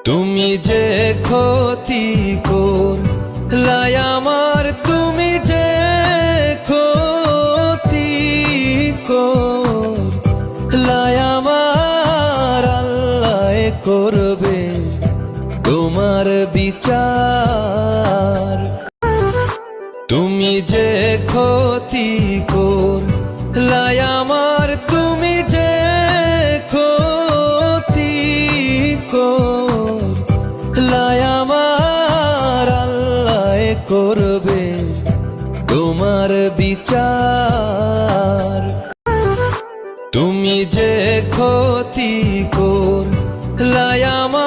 তুমি যে ক্ষতি করলাই আমার, তুমি যে ক্ষতি করলাই আমার, আল্লাহ করবে তোমার বিচার। তুমি যে ক্ষতি করলাই আমার, তুমি যে ক্ষতি করলাই আমার, আল্লাহ করবে তোমার বিচার। তুমি যে ক্ষতি করলাই আমার,